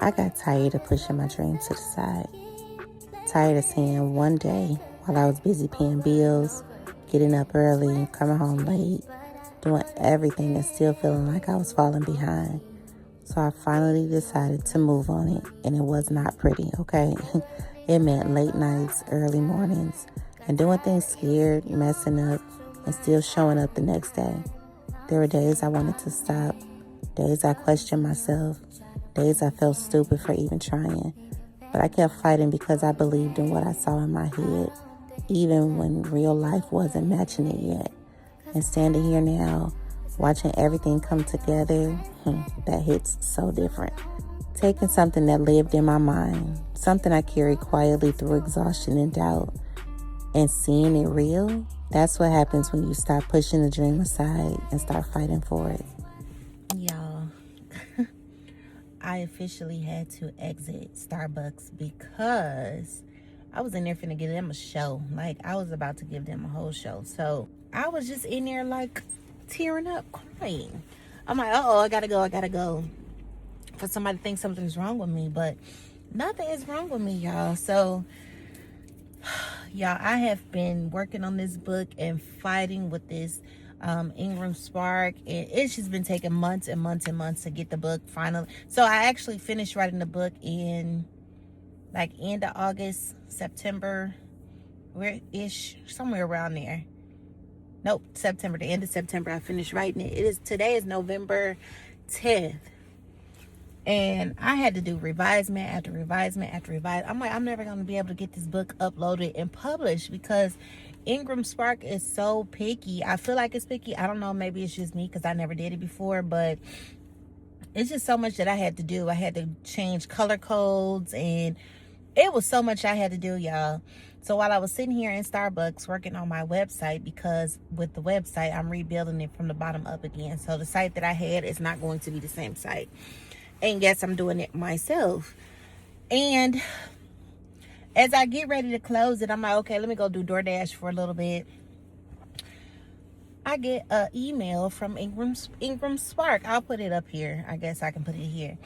I got tired of pushing my dreams to the side. Tired of saying one day, while I was busy paying bills, getting up early, coming home late, doing everything and still feeling like I was falling behind. So I finally decided to move on it, and it was not pretty, okay? It meant late nights, early mornings, and doing things scared, messing up, and still showing up the next day. There were days I wanted to stop, days I questioned myself, days I felt stupid for even trying. But I kept fighting because I believed in what I saw in my head, even when real life wasn't matching it yet. And standing here now, watching everything come together, that hits so different. Taking something that lived in my mind, something I carried quietly through exhaustion and doubt, and seeing it real, that's what happens when you stop pushing the dream aside and start fighting for it. Y'all, I officially had to exit Starbucks because I was in there finna give them a show. Like, I was about to give them a whole show. So I was just in there like tearing up, crying. I'm like, I gotta go. For somebody to think something's wrong with me, but nothing is wrong with me, y'all. So, y'all, I have been working on this book and fighting with this IngramSpark, and it's just been taking months and months and months to get the book finally. So I actually finished writing the book in like end of August, September, somewhere around there. Nope, September, the end of September, I finished writing it. Today is November 10th. And I had to do revisement after revisement after revisement. I'm like, I'm never going to be able to get this book uploaded and published because IngramSpark is so picky. I feel like it's picky. I don't know, maybe it's just me because I never did it before, but it's just so much that I had to do. I had to change color codes, and it was so much I had to do, y'all. So while I was sitting here in Starbucks working on my website, because with the website, I'm rebuilding it from the bottom up again. So the site that I had is not going to be the same site. And yes, I'm doing it myself. And as I get ready to close it, I'm like, okay, let me go do DoorDash for a little bit. I get an email from IngramSpark. I'll put it up here. I guess I can put it here.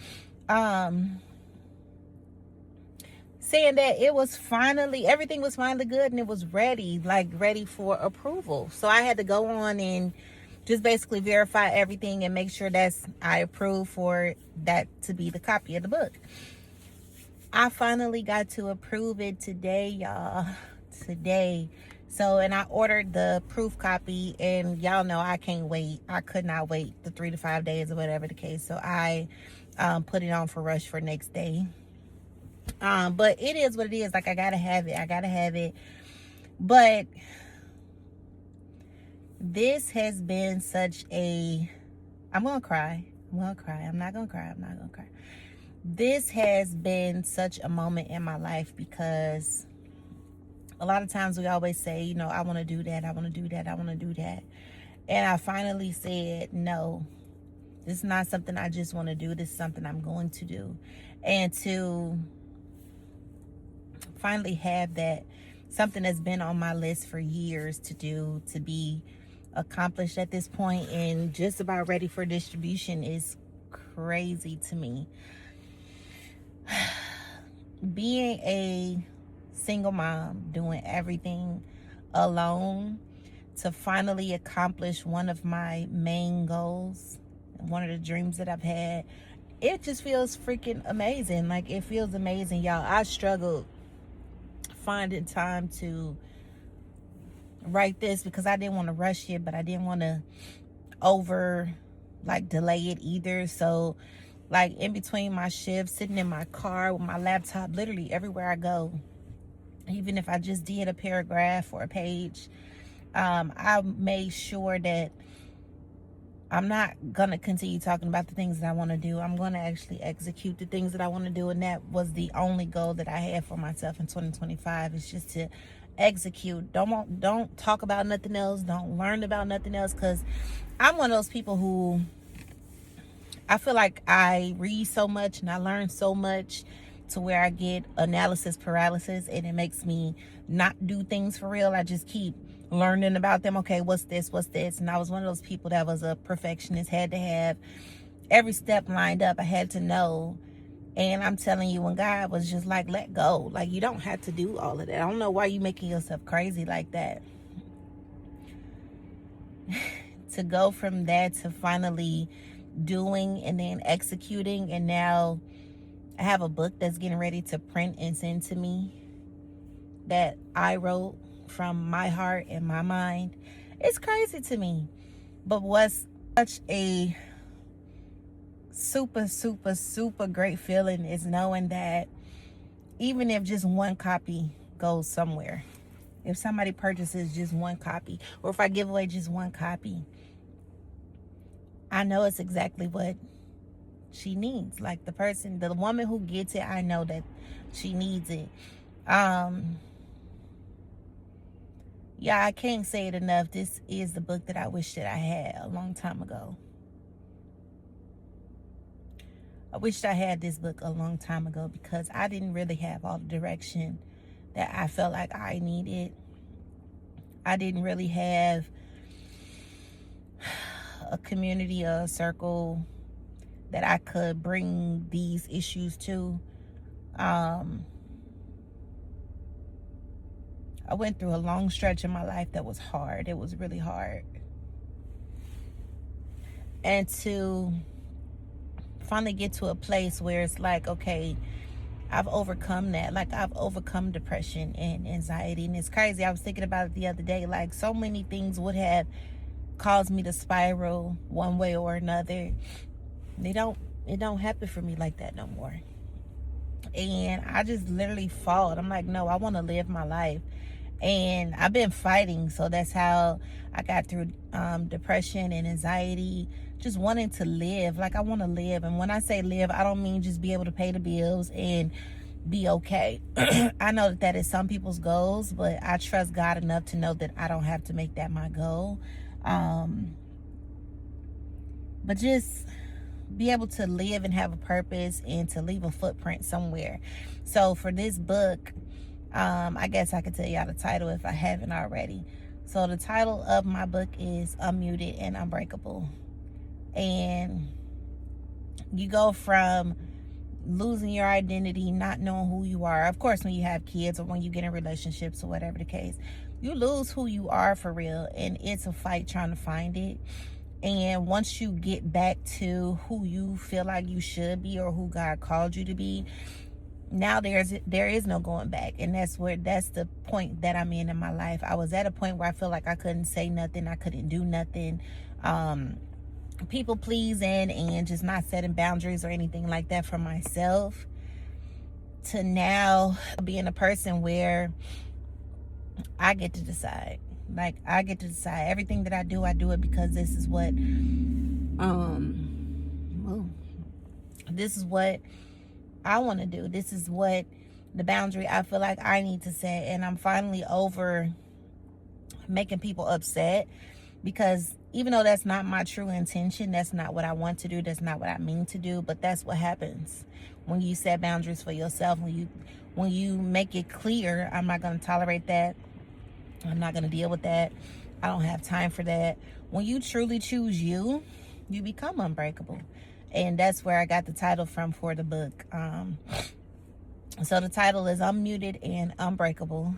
Saying that it was everything was finally good and it was ready for approval. So I had to go on and just basically verify everything and make sure I approve for that to be the copy of the book. I finally got to approve it today, y'all. Today. So, and I ordered the proof copy, and y'all know I can't wait. I could not wait the 3 to 5 days or whatever the case. So I put it on for rush for next day. But it is what it is. Like, I gotta have it. But this has been such I'm gonna cry. I'm not gonna cry. This has been such a moment in my life because a lot of times we always say, I want to do that. And I finally said, no, this is not something I just want to do. This is something I'm going to do. And to finally have that, something that's been on my list for years to do, to be accomplished at this point and just about ready for distribution is crazy to me. Being a single mom, doing everything alone, to finally accomplish one of my main goals, one of the dreams that I've had, it just feels freaking amazing. Like, it feels amazing, y'all. I struggled finding time to write this because I didn't want to rush it, but I didn't want to delay it either. So in between my shifts, sitting in my car with my laptop, literally everywhere I go, even if I just did a paragraph or a page, I made sure that I'm not going to continue talking about the things that I want to do. I'm going to actually execute the things that I want to do. And that was the only goal that I had for myself in 2025, is just to execute. Don't talk about nothing else. Don't learn about nothing else. Because I'm one of those people who, I feel like I read so much and I learn so much to where I get analysis paralysis, and it makes me not do things for real. I just keep learning about them. Okay, what's this? And I was one of those people that was a perfectionist, had to have every step lined up. I had to know And I'm telling you, when God was just like, let go. Like, you don't have to do all of that. I don't know why you making yourself crazy like that. To go from that to finally doing and then executing. And now I have a book that's getting ready to print and send to me that I wrote from my heart and my mind. It's crazy to me. But what's such a super, super, super great feeling is knowing that even if just one copy goes somewhere, if somebody purchases just one copy, or if I give away just one copy, I know it's exactly what she needs. Like the woman who gets it, I know that she needs it. Yeah, I can't say it enough. This is the book that I wish that I had a long time ago. I wished I had this book a long time ago because I didn't really have all the direction that I felt like I needed. I didn't really have a community, a circle that I could bring these issues to. I went through a long stretch in my life that was hard. It was really hard. And to finally get to a place where it's like, okay, I've overcome that. Like, I've overcome depression and anxiety. And it's crazy. I was thinking about it the other day. Like, so many things would have caused me to spiral one way or another. It don't happen for me like that no more. And I just literally fought. I'm like, no, I want to live my life. And I've been fighting. So that's how I got through depression and anxiety, just wanting to live. Like, I want to live. And when I say live, I don't mean just be able to pay the bills and be okay. I know that is some people's goals, but I trust God enough to know that I don't have to make that my goal. But just be able to live and have a purpose and to leave a footprint somewhere. So for this book, I guess I could tell y'all the title if I haven't already. So the title of my book is Unmuted and Unbreakable. And you go from losing your identity, not knowing who you are. Of course, when you have kids or when you get in relationships or whatever the case, you lose who you are for real. And it's a fight trying to find it. And once you get back to who you feel like you should be or who God called you to be, now there is no going back. And that's the point that I'm in my life. I was at a point where I feel like I couldn't say nothing, I couldn't do nothing, people pleasing and just not setting boundaries or anything like that for myself, to now being a person where I get to decide. Like, I get to decide everything that I do it because this is what I want to do. This is what the boundary I feel like I need to set. And I'm finally over making people upset, because even though that's not my true intention, that's not what I want to do, that's not what I mean to do, but that's what happens when you set boundaries for yourself. When you make it clear, I'm not going to tolerate that, I'm not going to deal with that, I don't have time for that. When you truly choose you become unbreakable. And that's where I got the title from for the book. So the title is Unmuted and Unbreakable.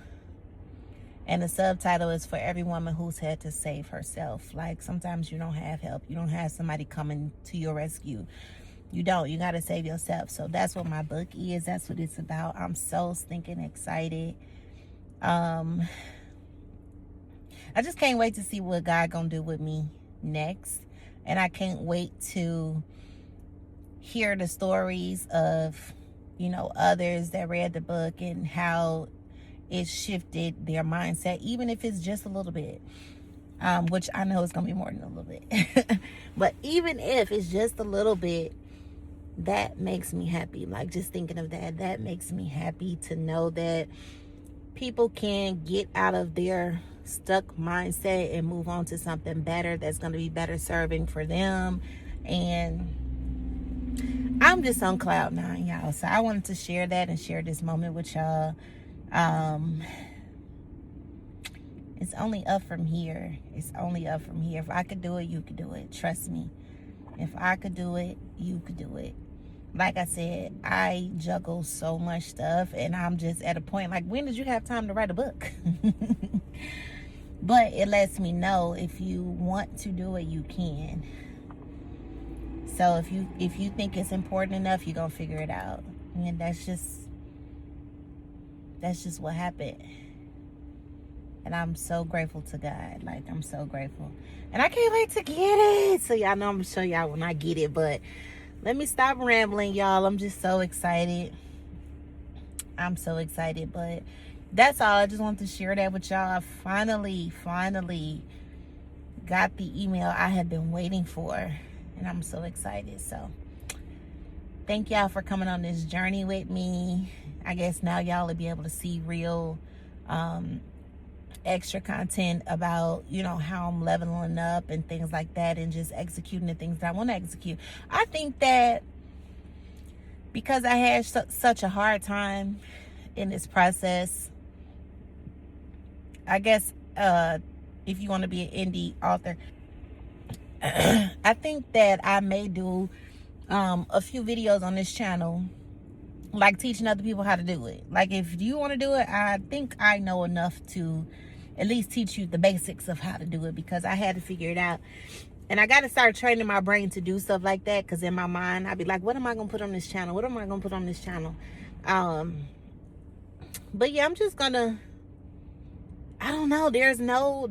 And the subtitle is for every woman who's had to save herself. Like, sometimes you don't have help. You don't have somebody coming to your rescue. You don't. You got to save yourself. So that's what my book is. That's what it's about. I'm so stinking excited. I just can't wait to see what God gonna do with me next. And I can't wait to hear the stories of, others that read the book and how it shifted their mindset, even if it's just a little bit, which I know it's gonna be more than a little bit. But even if it's just a little bit, that makes me happy. Like, just thinking of that makes me happy to know that people can get out of their stuck mindset and move on to something better that's going to be better serving for them. And I'm just on cloud nine, y'all. So I wanted to share that and share this moment with y'all. It's only up from here. It's only up from here. If I could do it, you could do it. Trust me. If I could do it, you could do it. like I said, I juggle so much stuff, and I'm just at a point like, when did you have time to write a book? But it lets me know if you want to do it, you can. So if you think it's important enough, you're gonna figure it out. And that's just what happened. And I'm so grateful to God. Like, I'm so grateful. And I can't wait to get it. So y'all know I'm gonna show y'all when I get it. But let me stop rambling, y'all. I'm just so excited. I'm so excited. But that's all. I just wanted to share that with y'all. I finally got the email I had been waiting for. And I'm so excited. So thank y'all for coming on this journey with me. I guess now y'all will be able to see real extra content about, you know, how I'm leveling up and things like that, and just executing the things that I want to execute. I think that because I had such a hard time in this process, I guess if you want to be an indie author, I think that I may do a few videos on this channel, like teaching other people how to do it. Like, if you want to do it, I think I know enough to at least teach you the basics of how to do it, because I had to figure it out. And I got to start training my brain to do stuff like that, because in my mind, I'd be like, what am I going to put on this channel? What am I going to put on this channel? But yeah, I'm just going to, I don't know. There's no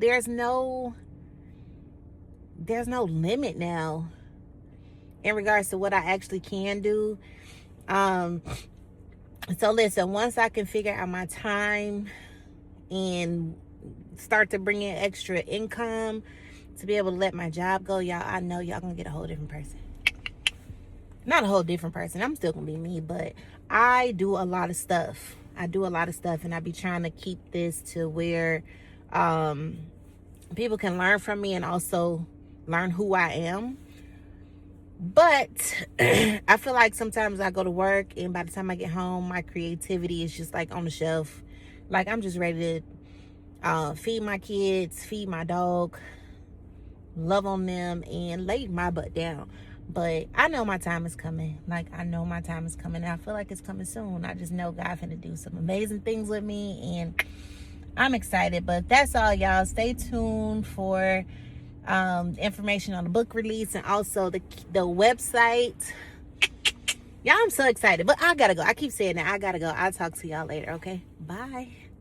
limit now in regards to what I actually can do. So listen, once I can figure out my time and start to bring in extra income to be able to let my job go, y'all, I know y'all gonna get a whole different person. Not a whole different person. I'm still gonna be me, but I do a lot of stuff. And I be trying to keep this to where people can learn from me and also learn who I am. But I feel like sometimes I go to work, and by the time I get home, my creativity is just like on the shelf. Like, I'm just ready to feed my kids, feed my dog, love on them, and lay my butt down. But I know my time is coming. Like, I know my time is coming. And I feel like it's coming soon. I just know God's finna do some amazing things with me, and I'm excited. But that's all, y'all. Stay tuned for information on the book release, and also the website. Y'all, I'm so excited. But I gotta go. I keep saying that. I gotta go. I'll talk to y'all later, okay? Bye.